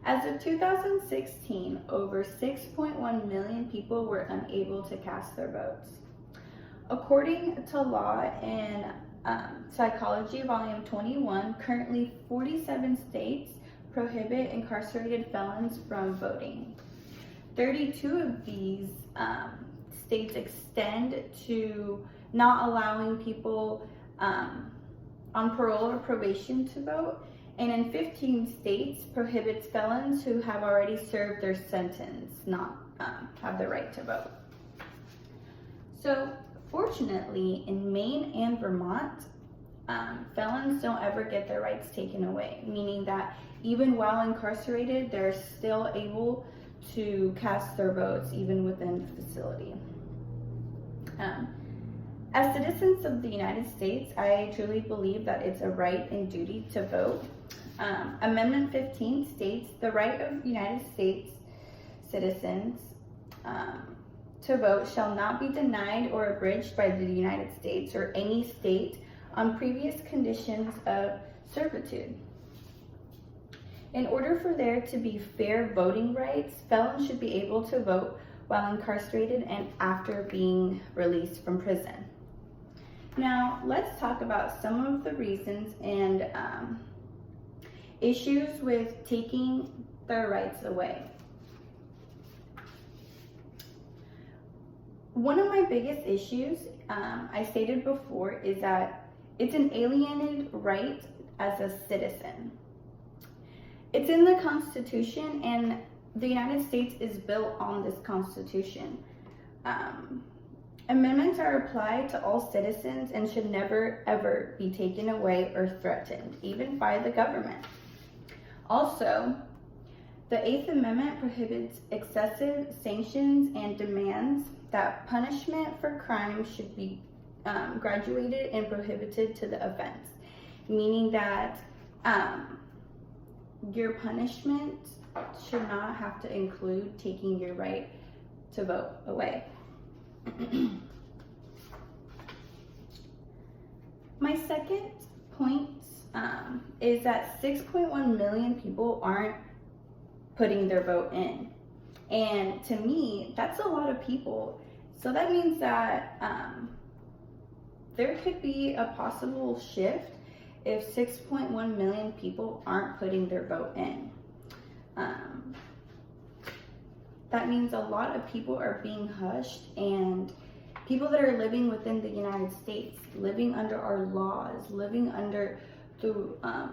As of 2016, over 6.1 million people were unable to cast their votes. According to Law and Psychology, Volume 21, currently 47 states prohibit incarcerated felons from voting. 32 of these states extend to not allowing people on parole or probation to vote, and in 15 states prohibits felons who have already served their sentence not have the right to vote. So fortunately, in Maine and Vermont, felons don't ever get their rights taken away, meaning that even while incarcerated, they're still able to cast their votes even within the facility. As citizens of the United States, I truly believe that it's a right and duty to vote. Amendment 15 states the right of United States citizens to vote shall not be denied or abridged by the United States or any state on previous conditions of servitude. In order for there to be fair voting rights, felons should be able to vote while incarcerated and after being released from prison. Now, let's talk about some of the reasons and issues with taking their rights away. One of my biggest issues, I stated before, is that it's an alienated right as a citizen. It's in the Constitution, and the United States is built on this Constitution. Amendments are applied to all citizens and should never, ever be taken away or threatened, even by the government. Also, the 8th Amendment prohibits excessive sanctions and demands that punishment for crime should be graduated and prohibited to the offense, meaning that your punishment should not have to include taking your right to vote away. My second point is that 6.1 million people aren't putting their vote in. And to me, that's a lot of people. So that means that there could be a possible shift if 6.1 million people aren't putting their vote in. That means a lot of people are being hushed, and people that are living within the United States, living under our laws, living under the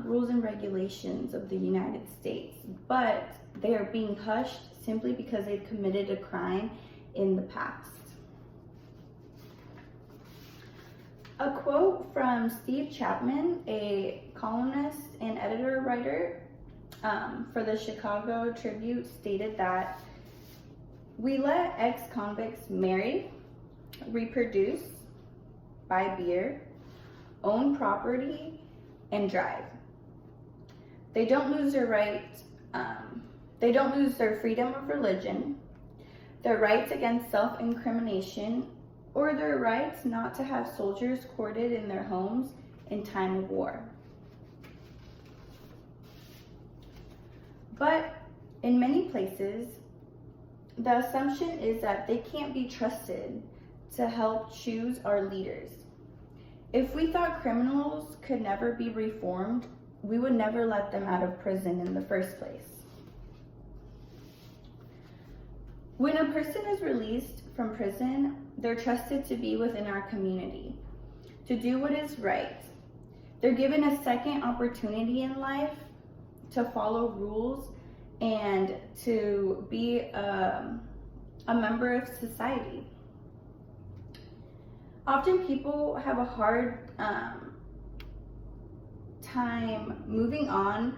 rules and regulations of the United States, but they are being hushed simply because they've committed a crime in the past. A quote from Steve Chapman, a columnist and editor-writer for the Chicago Tribune, stated that we let ex-convicts marry, reproduce, buy beer, own property, and drive. They don't lose their right. They don't lose their freedom of religion, their rights against self-incrimination, or their rights not to have soldiers quartered in their homes in time of war. But in many places, the assumption is that they can't be trusted to help choose our leaders. If we thought criminals could never be reformed, we would never let them out of prison in the first place. When a person is released from prison, they're trusted to be within our community, to do what is right. They're given a second opportunity in life to follow rules and to be a member of society. Often people have a hard time moving on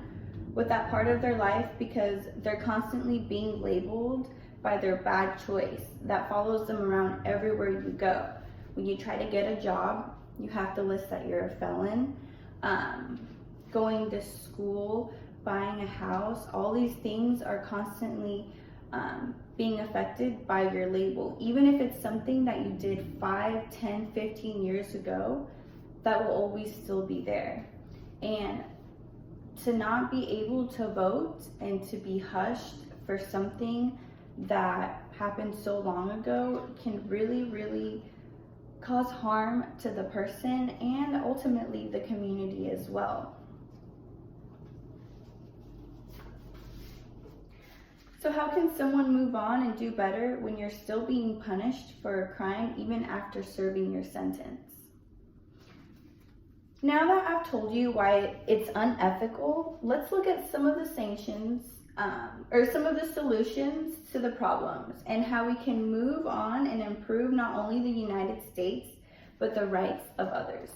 with that part of their life because they're constantly being labeled by their bad choice that follows them around everywhere you go. When you try to get a job, you have to list that you're a felon. Going to school, buying a house, all these things are constantly being affected by your label. Even if it's something that you did 5, 10, 15 years ago, that will always still be there. And to not be able to vote and to be hushed for something that happened so long ago can really, really cause harm to the person and ultimately the community as well. So how can someone move on and do better when you're still being punished for a crime even after serving your sentence? Now that I've told you why it's unethical, let's look at some of the sanctions or some of the solutions to the problems and how we can move on and improve not only the United States, but the rights of others.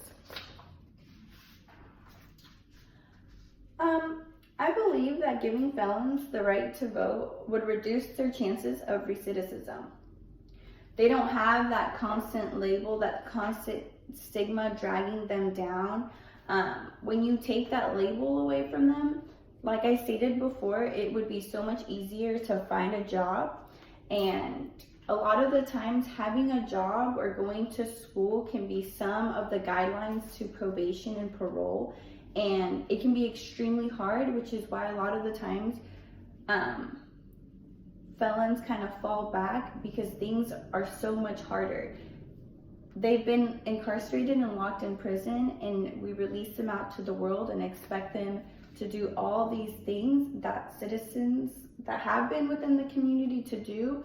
I believe that giving felons the right to vote would reduce their chances of recidivism. They don't have that constant label, that constant stigma dragging them down. When you take that label away from them, like I stated before, it would be so much easier to find a job. And a lot of the times having a job or going to school can be some of the guidelines to probation and parole. And it can be extremely hard, which is why a lot of the times felons kind of fall back because things are so much harder. They've been incarcerated and locked in prison, and we release them out to the world and expect them to do all these things that citizens that have been within the community to do,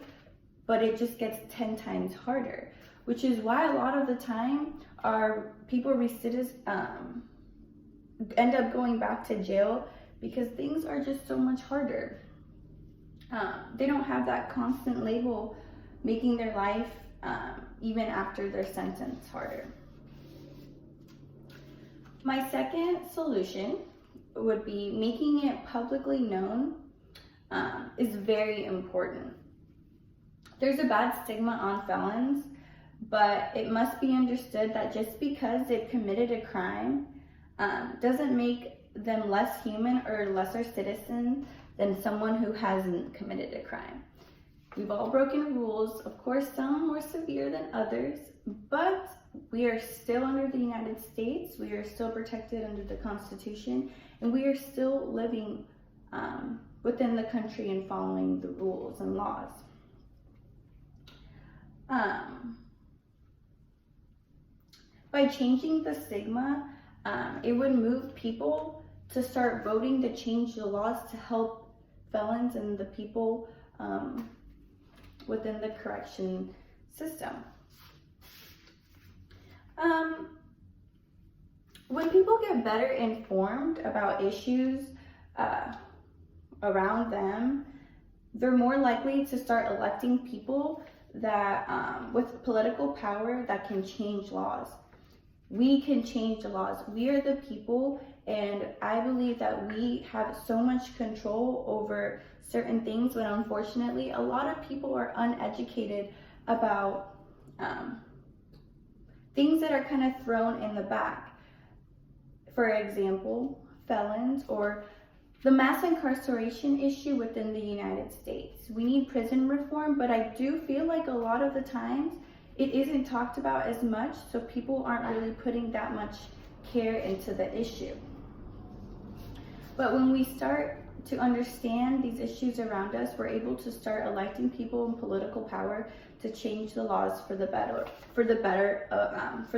but it just gets 10 times harder, which is why a lot of the time our people end up going back to jail because things are just so much harder. They don't have that constant label making their life even after their sentence harder. My second solution would be making it publicly known is very important. There's a bad stigma on felons, but it must be understood that just because they've committed a crime doesn't make them less human or lesser citizen than someone who hasn't committed a crime. We've all broken rules, of course, some more severe than others, but we are still under the United States, we are still protected under the Constitution, and we are still living within the country and following the rules and laws. By changing the stigma, it would move people to start voting to change the laws to help felons and the people within the correction system. When people get better informed about issues around them, they're more likely to start electing people that with political power that can change laws. We can change the laws. We are the people, and I believe that we have so much control over certain things, but unfortunately a lot of people are uneducated about things that are kind of thrown in the back. For example, felons or the mass incarceration issue within the United States. We need prison reform, but I do feel like a lot of the times it isn't talked about as much, so people aren't really putting that much care into the issue. But when we start to understand these issues around us, we're able to start electing people in political power to change the laws for the better, for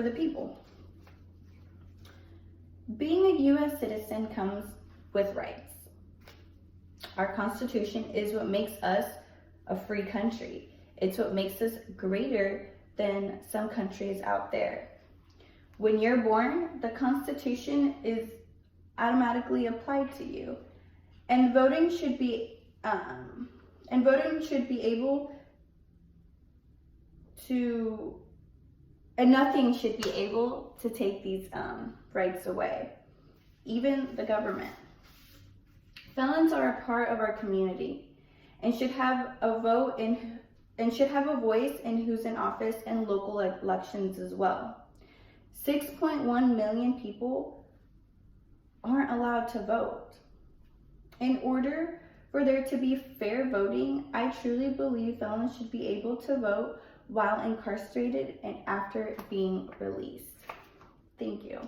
the people. Being a U.S. citizen comes with rights. Our Constitution is what makes us a free country. It's what makes us greater than some countries out there. When you're born, the Constitution is automatically applied to you, and voting should be able to, and nothing should be able to take these rights away, even the government. Felons are a part of our community and should have a vote in and should have a voice in who's in office and local elections as well. 6.1 million people aren't allowed to vote. In order for there to be fair voting, I truly believe felons should be able to vote while incarcerated and after being released. Thank you.